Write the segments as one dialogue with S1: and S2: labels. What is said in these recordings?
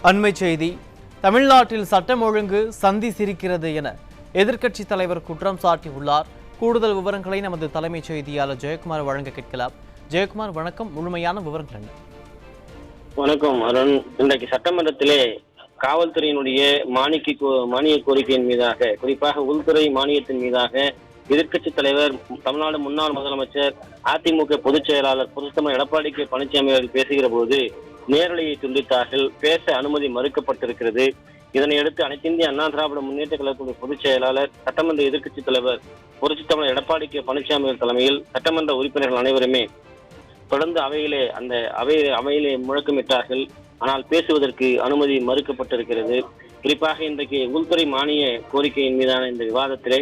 S1: அண்மை செய்தி. தமிழ்நாட்டில் சட்டம் ஒழுங்கு சந்தி சிரிக்கிறது என எதிர்க்கட்சித் தலைவர் குற்றம் சாட்டியுள்ளார். கூடுதல் விவரங்களை நமது தலைமைச் செய்தியாளர் ஜெயக்குமார் வழங்க கேட்கலாம். ஜெயக்குமார், வணக்கம். முழுமையான விவரங்கள் என்ன?
S2: வணக்கம் அருண். இன்றைக்கு சட்டமன்றத்திலே காவல்துறையினுடைய மானிய கோரிக்கையின் மீதாக, குறிப்பாக உள்துறை மானியத்தின் மீதாக எதிர்க்கட்சித் தலைவர், தமிழ்நாடு முன்னாள் முதலமைச்சர், அதிமுக பொதுச் செயலாளர் புரட்சித்தலைவர் எடப்பாடி கே பழனிசாமி அவர்கள் பேசுகிற போது நேரலையை துண்டித்தார்கள். பேச அனுமதி மறுக்கப்பட்டிருக்கிறது. இதனையடுத்து அனைத்து இந்திய அண்ணா திராவிட முன்னேற்ற கழகத்துடைய பொதுச் செயலாளர், சட்டமன்ற எதிர்க்கட்சித் தலைவர் புரட்சித்தலைவர் எடப்பாடி கே பழனிசாமி தலைமையில் சட்டமன்ற உறுப்பினர்கள் அனைவருமே தொடர்ந்து அவையிலே முழக்கமிட்டார்கள். ஆனால் பேசுவதற்கு அனுமதி மறுக்கப்பட்டிருக்கிறது. குறிப்பாக இன்றைக்கு உள்துறை மானிய கோரிக்கையின் மீதான இந்த விவாதத்திலே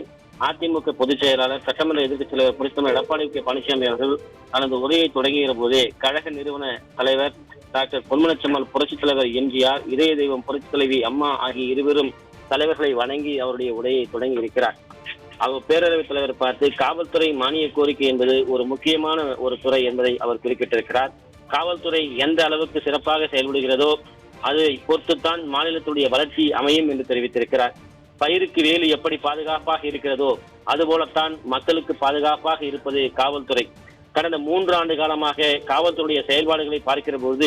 S2: அதிமுக பொதுச் செயலாளர், சட்டமன்ற எதிர்க்கட்சித் தலைவர் புரட்சித்தலைவர் எடப்பாடி கே பழனிசாமி அவர்கள் தனது உரையை தொடங்குகிற போதே கழக நிறுவன தலைவர் டாக்டர் பொன்மனச்செம்மல், புரட்சித் தலைவர் எம்ஜிஆர், இதய தெய்வம் புரட்சித் தலைவி அம்மா ஆகிய இருவரும் தலைவர்களை வணங்கி அவருடைய உரையை தொடங்கி இருக்கிறார். அவர் பேரவைத் தலைவர் பார்த்து காவல்துறை மானிய கோரிக்கை என்பது ஒரு முக்கியமான ஒரு துறை என்பதை அவர் குறிப்பிட்டிருக்கிறார். காவல்துறை எந்த அளவுக்கு சிறப்பாக செயல்படுகிறதோ அதை பொறுத்துத்தான் மாநிலத்துடைய வளர்ச்சி அமையும் என்று தெரிவித்திருக்கிறார். பயிருக்கு வேலி எப்படி பாதுகாப்பாக இருக்கிறதோ அதுபோலத்தான் மக்களுக்கு பாதுகாப்பாக இருப்பது காவல்துறை. கடந்த 3 ஆண்டு காலமாக காவல்துறையுடைய செயல்பாடுகளை பார்க்கிற போது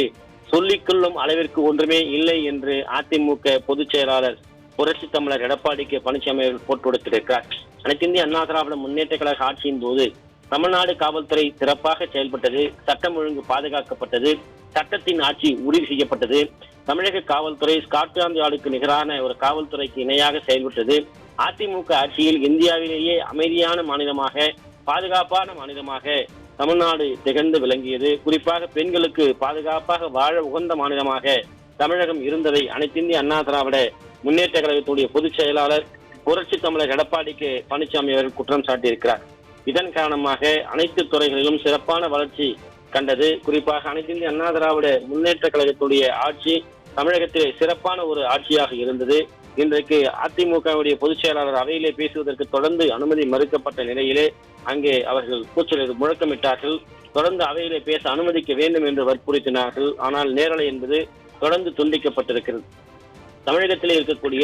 S2: சொல்லிக்கொள்ளும் அளவிற்கு ஒன்றுமே இல்லை என்று அதிமுக பொதுச் செயலாளர் புரட்சி தமிழர் எடப்பாடி கே பழனிசாமி அவர்கள் போட்டு கொடுத்திருக்கிறார். அனைத்து இந்திய அண்ணா திராவிட முன்னேற்ற கழக ஆட்சியின் போது தமிழ்நாடு காவல்துறை சிறப்பாக செயல்பட்டது, சட்டம் ஒழுங்கு பாதுகாக்கப்பட்டது, சட்டத்தின் ஆட்சி உறுதி செய்யப்பட்டது. தமிழக காவல்துறை ஸ்காட்லாந்து யார்டுக்கு நிகரான ஒரு காவல்துறைக்கு இணையாக செயல்பட்டது. அதிமுக ஆட்சியில் இந்தியாவிலேயே அமைதியான மாநிலமாக, பாதுகாப்பான மாநிலமாக தமிழ்நாடு திகழ்ந்து விளங்கியது. குறிப்பாக பெண்களுக்கு பாதுகாப்பாக வாழ உகந்த மாநிலமாக தமிழகம் இருந்ததை அனைத்து இந்திய அண்ணா திராவிட முன்னேற்ற கழகத்துடைய பொதுச் செயலாளர் புரட்சி தமிழர் எடப்பாடி கே பழனிசாமி அவர்கள் குற்றம் சாட்டியிருக்கிறார். இதன் காரணமாக அனைத்து துறைகளிலும் சிறப்பான வளர்ச்சி கண்டது. குறிப்பாக அனைத்து இந்திய அண்ணா திராவிட முன்னேற்ற கழகத்துடைய ஆட்சி தமிழகத்திலே சிறப்பான ஒரு ஆட்சியாக இருந்தது. இன்றைக்கு அதிமுகவுடைய பொதுச் செயலாளர் அவையிலே பேசுவதற்கு தொடர்ந்து அனுமதி மறுக்கப்பட்ட நிலையிலே அங்கே அவர்கள் கூச்சல் முழக்கமிட்டார்கள். தொடர்ந்து அவையிலே பேச அனுமதிக்க வேண்டும் என்று வற்புறுத்தினார்கள். ஆனால் நேரலை என்பது தொடர்ந்து துண்டிக்கப்பட்டிருக்கிறது. தமிழகத்திலே இருக்கக்கூடிய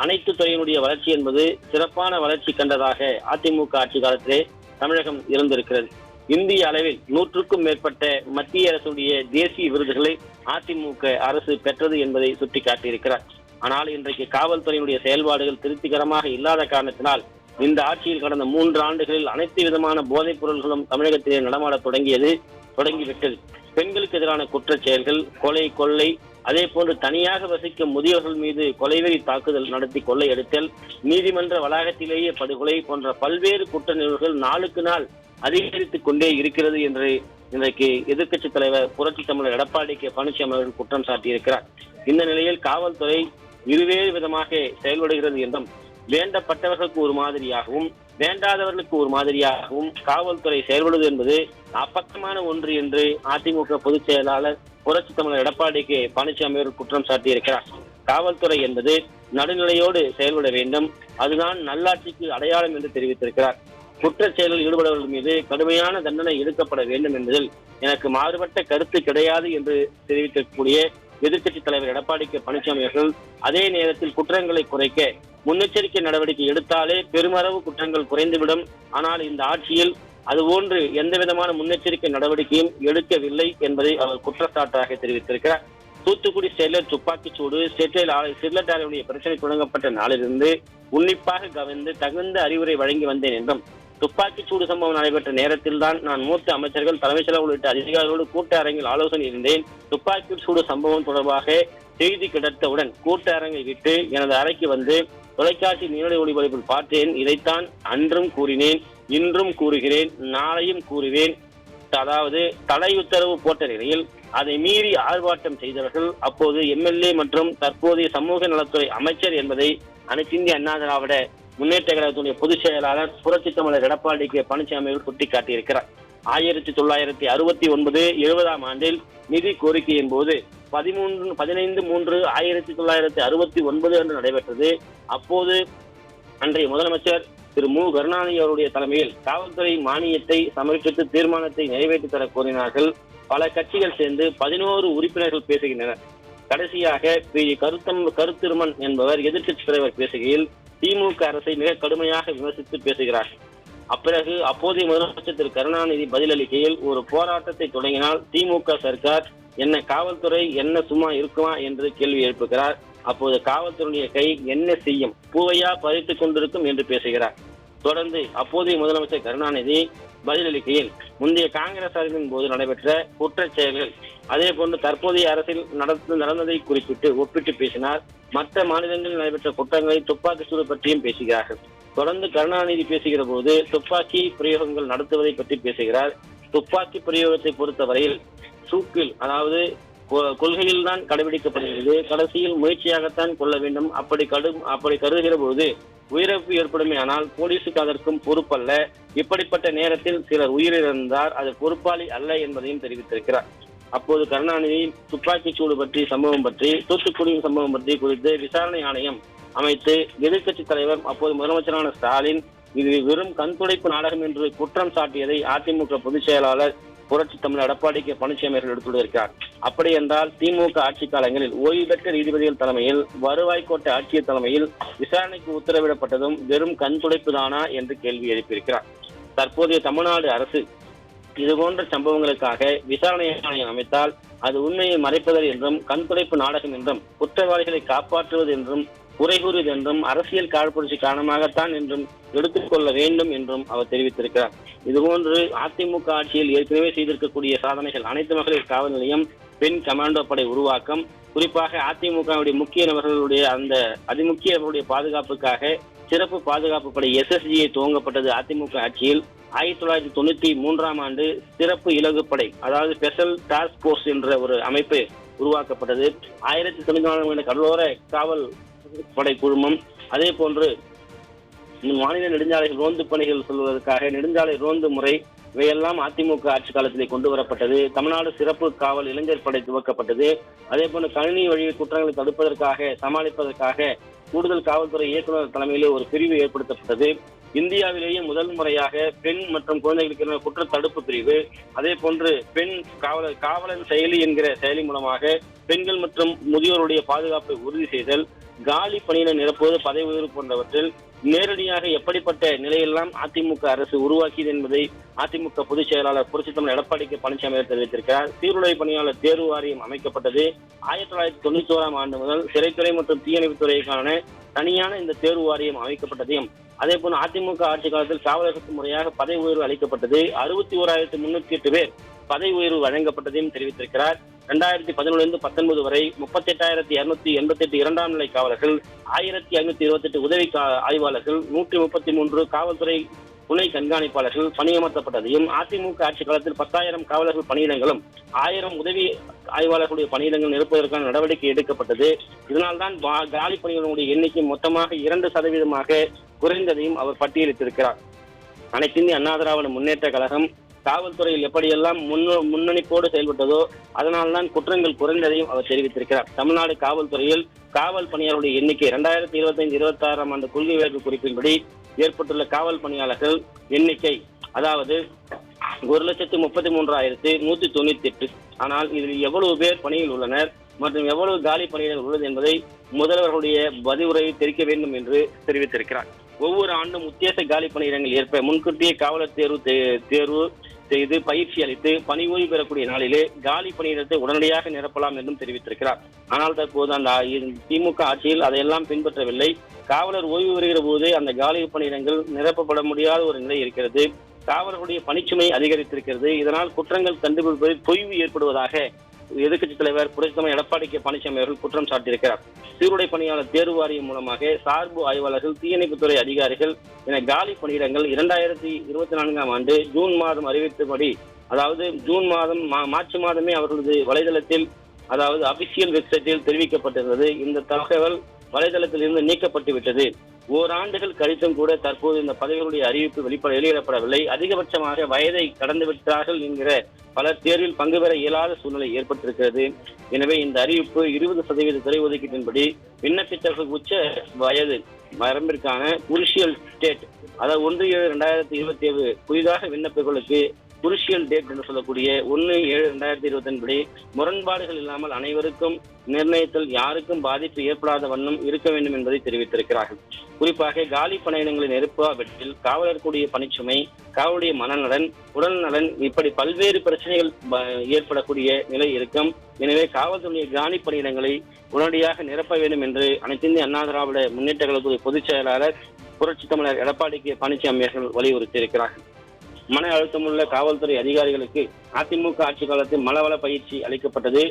S2: அனைத்து துறையினுடைய வளர்ச்சி என்பது சிறப்பான வளர்ச்சி கண்டதாக அதிமுக ஆட்சி காலத்திலே தமிழகம் இருந்திருக்கிறது. இந்திய அளவில் 100க்கும் மேற்பட்ட மத்திய அரசுடைய தேசிய விருதுகளை அதிமுக அரசு பெற்றது என்பதை சுட்டிக்காட்டியிருக்கிறார். ஆனால் இன்றைக்கு காவல்துறையினுடைய செயல்பாடுகள் திருப்திகரமாக இல்லாத காரணத்தினால் இந்த ஆட்சியில் கடந்த 3 ஆண்டுகளில் அனைத்து விதமான போதைப் பொருள்களும் தமிழகத்திலே நடமாட தொடங்கிவிட்டது. பெண்களுக்கு எதிரான குற்றச் செயல்கள், கொலை, கொள்ளை, அதே போன்று தனியாக வசிக்கும் முதியோர்கள் மீது கொலைவெறி தாக்குதல் நடத்தி கொள்ளையடித்தல், நீதிமன்ற வளாகத்திலேயே படுகொலை போன்ற பல்வேறு குற்ற நிகழ்வுகள் நாளுக்கு நாள் அதிகரித்துக் கொண்டே இருக்கிறது என்று இன்றைக்கு எதிர்க்கட்சித் தலைவர் புரட்சி தமிழர் எடப்பாடி கே பழனிசாமி அவர்கள் குற்றம் சாட்டியிருக்கிறார். இந்த நிலையில் காவல்துறை இருவேறு விதமாக செயல்படுகிறது என்றும், வேண்டப்பட்டவர்களுக்கு ஒரு மாதிரியாகவும் வேண்டாதவர்களுக்கு ஒரு மாதிரியாகவும் காவல்துறை செயல்படுவது என்பது அப்பக்கமான ஒன்று என்று அதிமுக பொதுச் செயலாளர் புரட்சி தமிழர் எடப்பாடி கே பழனிசாமி அவர்கள் குற்றம் சாட்டியிருக்கிறார். காவல்துறை என்பது நடுநிலையோடு செயல்பட வேண்டும், அதுதான் நல்லாட்சிக்கு அடையாளம் என்று தெரிவித்திருக்கிறார். குற்றச் செயலில் ஈடுபடுவர்கள் மீது கடுமையான தண்டனை எடுக்கப்பட வேண்டும் என்பதில் எனக்கு மாறுபட்ட கருத்து கிடையாது என்று தெரிவிக்கக்கூடிய எதிர்க்கட்சித் தலைவர் எடப்பாடி கே பழனிசாமி அவர்கள் அதே நேரத்தில் குற்றங்களை குறைக்க முன்னெச்சரிக்கை நடவடிக்கை எடுத்தாலே பெருமளவு குற்றங்கள் குறைந்துவிடும். ஆனால் இந்த ஆட்சியில் அதுபோன்று எந்த விதமான முன்னெச்சரிக்கை நடவடிக்கையும் எடுக்கவில்லை என்பதை அவர் குற்றச்சாட்டாக தெரிவித்திருக்கிறார். தூத்துக்குடி ஸ்டெர்லைட் துப்பாக்கிச் சூடு, ஸ்டெர்லைட் ஆலையுடைய பிரச்சனை தொடங்கப்பட்ட நாளிலிருந்து உன்னிப்பாக கவனித்து தகுந்த அறிவுரை வழங்கி வந்தேன் என்றும், துப்பாக்கிச் சூடு சம்பவம் நடைபெற்ற நேரத்தில் தான் நான் மூத்த அமைச்சர்கள், தலைமைச் செயலர் உள்ளிட்ட அதிகாரிகளோடு கூட்ட அரங்கில் ஆலோசனை இருந்தேன். துப்பாக்கி சூடு சம்பவம் தொடர்பாக செய்தி கிடைத்தவுடன் கூட்ட அரங்கை விட்டு எனது அறைக்கு வந்து தொலைக்காட்சி நேரடி ஒளிபரப்பில் பார்த்தேன். இதைத்தான் அன்றும் கூறினேன், இன்றும் கூறுகிறேன், நாளையும் கூறுவேன். அதாவது தடை உத்தரவு போட்ட நிலையில் அதை மீறி ஆர்ப்பாட்டம் செய்தவர்கள் அப்போது எம்எல்ஏ மற்றும் தற்போதைய சமூக நலத்துறை அமைச்சர் என்பதை அனைத்து இந்திய அண்ணா திராவிட முன்னேற்ற கழகத்துடைய பொதுச் செயலாளர் புரட்சி தமிழர் எடப்பாடி கே பழனிசாமி அவர்கள் சுட்டிக்காட்டியிருக்கிறார். 1969 70ஆம் ஆண்டில் நிதி கோரிக்கையின் போது 15/3/1969 அன்று நடைபெற்றது. அப்போது அன்றைய முதலமைச்சர் திரு மு கருணாநிதி அவருடைய தலைமையில் காவல்துறை மானியத்தை சமர்ப்பித்து தீர்மானத்தை நிறைவேற்றி தர கோரினார்கள். பல கட்சிகள் சேர்ந்து 11 உறுப்பினர்கள் பேசுகின்றனர். கடைசியாக கருத்திருமன் என்பவர் எதிர்க்கட்சி தலைவர் பேசுகையில் திமுக அரசை மிக கடுமையாக விமர்சித்து பேசுகிறார். அப்பிறகு அப்போதைய முதலமைச்சர் திரு கருணாநிதி பதிலளிக்கையில், ஒரு போராட்டத்தை தொடங்கினால் திமுக சர்க்கார் என்ன காவல்துறை என்ன சும்மா இருக்குமா என்று கேள்வி எழுப்புகிறார். அப்போது காவல்துறையுடைய கை என்ன செய்யும், பூவையா பறித்துக் கொண்டிருக்கும் என்று பேசுகிறார். தொடர்ந்து அப்போதைய முதலமைச்சர் கருணாநிதி பதிலளிக்கையில், முந்தைய காங்கிரஸ் அரசின் போது நடைபெற்ற குற்றச் செயல்கள் அதே போன்று தற்போதைய அரசில் நடந்ததை குறிப்பிட்டு ஒப்பிட்டு பேசினார். மற்ற மாநிலங்களில் நடைபெற்ற குற்றங்களை துப்பாக்கி சூடு பற்றியும் பேசுகிறார்கள். தொடர்ந்து கருணாநிதி பேசுகிற போது துப்பாக்கி பிரயோகங்கள் நடத்துவதை பற்றி பேசுகிறார். துப்பாக்கி பிரயோகத்தை பொறுத்தவரையில் சூக்கில், அதாவது கொள்கையில் தான் கடைபிடிக்கப்படுகிறது, கடைசியில் முயற்சியாகத்தான் கொள்ள வேண்டும். அப்படி கருதுகிற போது உயிரிழப்பு ஏற்படுமே, ஆனால் போலீசுக்கு அதற்கும் பொறுப்பல்ல. இப்படிப்பட்ட நேரத்தில் சிலர் உயிரிழந்தார், அது பொறுப்பாளி அல்ல என்பதையும் தெரிவித்திருக்கிறார். அப்போது கருணாநிதி துப்பாக்கி சூடு பற்றி சம்பவம் பற்றி, தூத்துக்குடி சம்பவம் பற்றி குறித்து விசாரணை ஆணையம் அமைத்து எதிர்க்கட்சி தலைவர் அப்போது முதலமைச்சரான ஸ்டாலின் இது வெறும் கண்துடைப்பு நாடகம் என்று குற்றம் சாட்டியதை அதிமுக பொதுச் செயலாளர் புரட்சி தமிழர் எடப்பாடி கே பழனிசாமி அவர்கள் எடுத்துள்ளார். அப்படி என்றால் திமுக ஆட்சி காலங்களில் ஓய்வு பெற்ற நீதிபதிகள் தலைமையில், வருவாய் கோட்ட ஆட்சியர் தலைமையில் விசாரணைக்கு உத்தரவிடப்பட்டதும் வெறும் கண்துடைப்பு தானா என்று கேள்வி எழுப்பியிருக்கிறார். தற்போதைய தமிழ்நாடு அரசு இதுபோன்ற சம்பவங்களுக்காக விசாரணை ஆணையம் அமைத்தால் அது உண்மையை மறைப்பது என்றும், கண்துடைப்பு நாடகம் என்றும், குற்றவாளிகளை காப்பாற்றுவது என்றும், குறை கூறுவது என்றும், அரசியல் காழ்ப்புணர்ச்சி காரணமாகத்தான் என்றும் எடுத்துக்கொள்ள வேண்டும் என்றும் அவர் தெரிவித்திருக்கிறார். இதுபோன்று அதிமுக ஆட்சியில் ஏற்கனவே செய்திருக்கக்கூடிய சாதனைகள், அனைத்து மகளிர் காவல் நிலையம், பெண் கமாண்டோ படை உருவாக்கம், குறிப்பாக அதிமுகவுடைய முக்கிய நபர்களுடைய அந்த அதிமுக்கிய நபர்களுடைய பாதுகாப்புக்காக சிறப்பு பாதுகாப்பு படை SSGயை துவங்கப்பட்டது அதிமுக ஆட்சியில். 1993ஆம் ஆண்டு சிறப்பு இலகுப்படை, அதாவது ஸ்பெஷல் டாஸ்க் போர்ஸ் என்ற ஒரு அமைப்பு உருவாக்கப்பட்டது. 1994ஆம் ஆண்டு கடலோர காவல் படை குழுமம், அதே போன்று மாநில நெடுஞ்சாலைகள் ரோந்து பணிகள் சொல்வதற்காக நெடுஞ்சாலை ரோந்து முறை, இவையெல்லாம் அதிமுக ஆட்சி காலத்திலே கொண்டு வரப்பட்டது. தமிழ்நாடு சிறப்பு காவல் இளைஞர் படை துவக்கப்பட்டது. அதே போன்று கணினி வழி குற்றங்களை தடுப்பதற்காக, சமாளிப்பதற்காக கூடுதல் காவல்துறை இயக்குநர் தலைமையிலே ஒரு பிரிவு ஏற்படுத்தப்பட்டது. இந்தியாவிலேயே முதல் முறையாக பெண் மற்றும் குழந்தைகளுக்கு குற்ற தடுப்பு பிரிவு, அதே போன்று பெண் காவலன் செயலி என்கிற செயலி மூலமாக பெண்கள் மற்றும் முதியோருடைய பாதுகாப்பை உறுதி செய்தல், காலி பணியினை நிரப்புவது, பதவி உயர்வு போன்றவற்றில் நேரடியாக எப்படிப்பட்ட நிலையெல்லாம் அதிமுக அரசு உருவாக்கியது என்பதை அதிமுக பொதுச் செயலாளர் புரட்சி தமிழர் எடப்பாடி கே பழனிசாமி தெரிவித்திருக்கிறார். சீருடை பணியாளர் தேர்வு வாரியம் அமைக்கப்பட்டது. 1991ஆம் ஆண்டு முதல் சிறைத்துறை மற்றும் தீயணைப்புத்துறைக்கான தனியான இந்த தேர்வு வாரியம் அமைக்கப்பட்டதையும், அதே போல அதிமுக ஆட்சி காலத்தில் காவலர்களுக்கு முறையாக பதவி உயர்வு அளிக்கப்பட்டது. 61,308 பேர் பதவி உயர்வு வழங்கப்பட்டதையும் தெரிவித்திருக்கிறார். 2011 19 வரை 38,288 இரண்டாம் நிலை காவலர்கள், 1,528 உதவி ஆய்வாளர்கள், 133 காவல்துறை துணை கண்காணிப்பாளர்கள் பணியமர்த்தப்பட்டதையும், அதிமுக ஆட்சி காலத்தில் 10,000 காவலர்கள் பணியிடங்களும் 1000 உதவி ஆய்வாளர்களுடைய பணியிடங்கள் நிரப்புவதற்கான நடவடிக்கை எடுக்கப்பட்டது. இதனால்தான் காலி பணிகளுடைய எண்ணிக்கை மொத்தமாக 2% குறைந்ததையும் அவர் பட்டியலிட்டிருக்கிறார். அனைத்து இந்திய அண்ணா திராவிட முன்னேற்ற கழகம் காவல்துறையில் எப்படியெல்லாம் முன்னணிப்போடு செயல்பட்டதோ அதனால்தான் குற்றங்கள் குறைந்ததையும் அவர் தெரிவித்திருக்கிறார். தமிழ்நாடு காவல்துறையில் காவல் பணியாளர்களுடைய எண்ணிக்கை 2025-26ஆம் ஆண்டு கொள்கை வேர்ப்பு குறிப்பின்படி ஏற்பட்டுள்ள காவல் பணியாளர்கள் எண்ணிக்கை, அதாவது 1,33,198. ஆனால் இதில் எவ்வளவு பேர் பணியில் உள்ளனர் மற்றும் எவ்வளவு காலி பணியிடங்கள் உள்ளது என்பதை முதல்வர்களுடைய பதிவுரையை தெரிவிக்க வேண்டும் என்று தெரிவித்திருக்கிறார். ஒவ்வொரு ஆண்டும் உத்தேச காலி பணியிடங்கள் ஏற்ப முன்கூட்டியே காவலர் தேர்வு செய்து பயிற்சி அளித்து பணி ஓய்வு பெறக்கூடிய நாளிலே காலி பணியிடத்தை உடனடியாக நிரப்பலாம் என்றும் தெரிவித்திருக்கிறார். ஆனால் தற்போது அந்த திமுக ஆட்சியில் அதையெல்லாம் பின்பற்றவில்லை. காவலர் ஓய்வு பெறுகிற போதே அந்த காலி பணியிடங்கள் நிரப்பப்பட முடியாத ஒரு நிலை இருக்கிறது. காவலர்களுடைய பணிச்சுமை அதிகரித்திருக்கிறது. இதனால் குற்றங்கள் கண்டுபிடிப்பதில் தொய்வு ஏற்படுவதாக எதிர்க்கட்சி தலைவர் புரட்சி தமிழர் எடப்பாடி கே பழனிசாமி அவர்கள் குற்றம் சாட்டியிருக்கிறார். சீருடை பணியாளர் தேர்வு வாரியம் மூலமாக சார்பு ஆய்வாளர்கள், தீயணைப்புத்துறை அதிகாரிகள் என காலி பணியிடங்கள் 2024ஆம் ஆண்டு ஜூன் மாதம் அறிவித்தபடி, அதாவது ஜூன் மாதம் மார்ச் மாதமே அவர்களது வலைதளத்தில், அதாவது அபிஷியல் வெப்சைட்டில் தெரிவிக்கப்பட்டிருந்தது. இந்த தகவல் வலைதளத்தில் இருந்து நீக்கப்பட்டு விட்டது. ஓராண்டுகள் கழித்தும் கூட தற்போது இந்த பதவிகளுடைய அறிவிப்பு வெளியிடப்படவில்லை. அதிகபட்சமாக வயதை கடந்து விட்டார்கள் என்கிற பலர் தேர்வில் பங்கு பெற இயலாத சூழ்நிலை ஏற்பட்டிருக்கிறது. எனவே இந்த அறிவிப்பு 20% துறை ஒதுக்கீட்டின்படி விண்ணப்பித்தவர்கள் உச்ச வயது வரம்பிற்கான குருஷியல் ஸ்டேட், அதாவது 1/7/2027 புதிதாக விண்ணப்பங்களுக்கு குருஷியல் டேட் என்று சொல்லக்கூடிய 1/7/2022 படி முரண்பாடுகள் இல்லாமல் அனைவருக்கும் நிர்ணயித்தல் யாருக்கும் பாதிப்பு ஏற்படாத வண்ணம் இருக்க வேண்டும் என்பதை தெரிவித்திருக்கிறார்கள். குறிப்பாக காலி பணியிடங்களை நிரப்புவதில் காவலர்களுடைய பணிச்சுமை, காவலுடைய மனநலன், உடல் நலன் இப்படி பல்வேறு பிரச்சனைகள் ஏற்படக்கூடிய நிலை இருக்கும். எனவே காவல்துறை காலி பணியிடங்களை உடனடியாக நிரப்ப வேண்டும் என்று அனைத்து இந்திய அண்ணா திராவிட முன்னேற்ற கழகத்துடைய பொதுச் செயலாளர் புரட்சி தமிழர் எடப்பாடி கே பழனிசாமி அவர்கள் வலியுறுத்தியிருக்கிறார்கள். மன அழுத்தமுள்ள காவல்துறை அதிகாரிகளுக்கு அதிமுக ஆட்சி காலத்தில் மலவள பயிற்சி அளிக்கப்பட்டது.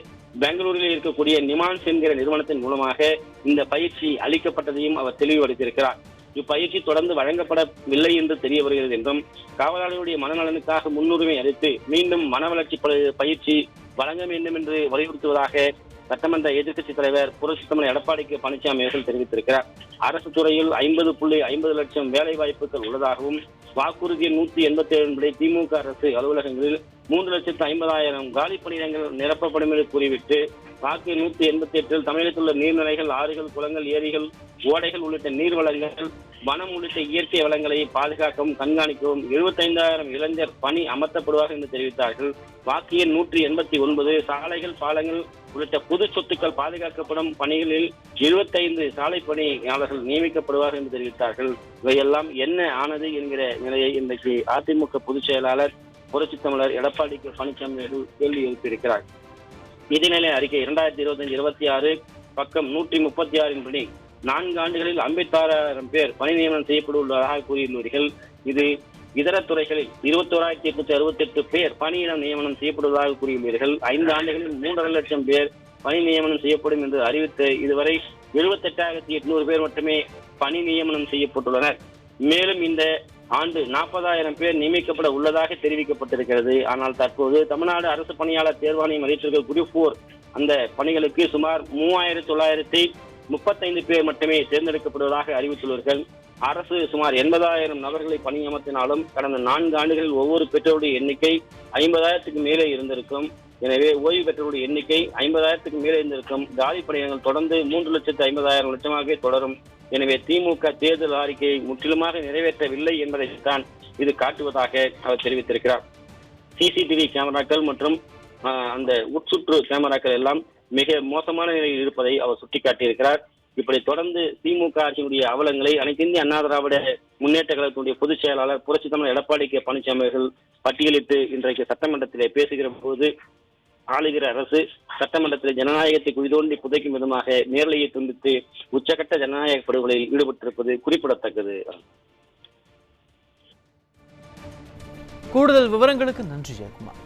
S2: பெங்களூரில் இருக்கக்கூடிய நிமான்ஸ் என்கிற நிறுவனத்தின் மூலமாக இந்த பயிற்சி அளிக்கப்பட்டதையும் அவர் தெளிவுபடுத்தியிருக்கிறார். இப்பயிற்சி தொடர்ந்து வழங்கப்படவில்லை என்று தெரிய வருகிறது என்றும் காவலாளர்களுடைய மனநலனுக்காக முன்னுரிமை அளித்து மீண்டும் மன வளர்ச்சி பயிற்சி வழங்க வேண்டும் என்று வலியுறுத்துவதாக சட்டமன்ற எதிர்க்கட்சித் தலைவர் புரட்சி தமிழர் எடப்பாடி கே பழனிசாமி அவர்கள் தெரிவித்திருக்கிறார். அரசு துறையில் 50.50 லட்சம் வேலை வாய்ப்புகள் உள்ளதாகவும் வாக்குறுதி 187 படி திமுக அரசு அலுவலகங்களில் 3,50,000 காலி பணியிடங்கள் நிரப்பப்படும் என்று கூறிவிட்டு வாக்கு 188 தமிழகத்தில் உள்ள நீர்நிலைகள், ஆறுகள், குளங்கள், ஏரிகள், ஓடைகள் உள்ளிட்ட நீர் வளங்கள், வனம் உள்ளிட்ட இயற்கை வளங்களை பாதுகாக்கவும் கண்காணிக்கவும் 75,000 இளைஞர் பணி அமர்த்தப்படுவார்கள் என்று தெரிவித்தார்கள். வாக்கு எண் 189 சாலைகள், பாலங்கள் உள்ளிட்ட பொது சொத்துக்கள் பாதுகாக்கப்படும் பணிகளில் 75 சாலை பணியாளர்கள் நியமிக்கப்படுவார்கள் என்று தெரிவித்தார்கள். இவையெல்லாம் என்ன ஆனது என்கிற நிலையை இன்றைக்கு அதிமுக பொதுச் செயலாளர் புரட்சி தமிழர் எடப்பாடி கே பழனிசாமி கேள்வி எழுப்பியிருக்கிறார். நிதிநிலை அறிக்கை 2025-26 பக்கம் 136 படி 4 ஆண்டுகளில் 57,000 பேர் பணி நியமனம் செய்யப்பட்டுள்ளதாக கூறியுள்ளீர்கள். இது இதர துறைகளில் 21,868 பேர் பணியிடம் நியமனம் செய்யப்படுவதாக கூறியுள்ளீர்கள். 5 ஆண்டுகளில் 3,5 லட்சம் பேர் பணி நியமனம் செய்யப்படும் என்று அறிவித்து இதுவரை 78,800 பேர் மட்டுமே பணி நியமனம் செய்யப்பட்டுள்ளனர். மேலும் இந்த ஆண்டு 40,000 பேர் நியமிக்கப்பட உள்ளதாக தெரிவிக்கப்பட்டிருக்கிறது. ஆனால் தற்போது தமிழ்நாடு அரசு பணியாளர் தேர்வாணையம் அறிவித்திருக்கிற குரூப் 4 அந்த பணிகளுக்கு சுமார் 3,935 பேர் மட்டுமே தேர்ந்தெடுக்கப்படுவதாக அறிவித்துள்ளார்கள். அரசு சுமார் 80,000 நபர்களை பணியமர்த்தினாலும் கடந்த 4 ஆண்டுகளில் ஒவ்வொரு பெற்றோருடைய எண்ணிக்கை 50,000க்கு மேலே இருந்திருக்கும். எனவே ஓய்வு பெற்றோருடைய எண்ணிக்கை 50,000க்கு மேலே இருந்திருக்கும். காலி பணியிடங்கள் தொடர்ந்து 3,50,000 லட்சமாக தொடரும். எனவே திமுக தேர்தல் அறிக்கையை முற்றிலுமாக நிறைவேற்றவில்லை என்பதைத்தான் இது காட்டுவதாக அவர் தெரிவித்திருக்கிறார். சிசிடிவி கேமராக்கள் மற்றும் அந்த உட்சுற்று கேமராக்கள் எல்லாம் மிக மோசமான நிலையில் இருப்பதை அவர் சுட்டிக்காட்டியிருக்கிறார். இப்படி தொடர்ந்து திமுக ஆட்சியினுடைய அவலங்களை அனைத்து இந்திய அண்ணா திராவிட முன்னேற்ற கழகத்தினுடைய பொதுச் செயலாளர் புரட்சி தமிழர் எடப்பாடி கே பழனிசாமி அவர்கள் பட்டியலிட்டு இன்றைக்கு சட்டமன்றத்திலே பேசுகிற போது ஆளுகிற அரசு சட்டமன்றத்தில் ஜனநாயகத்தை குழிதோண்டி புதைக்கும் விதமாக நேரலையை துண்டித்து உச்சகட்ட ஜனநாயக படுகொலையில் ஈடுபட்டிருப்பது குறிப்பிடத்தக்கது.
S1: கூடுதல் விவரங்களுக்கு நன்றி ஜெயக்குமார்.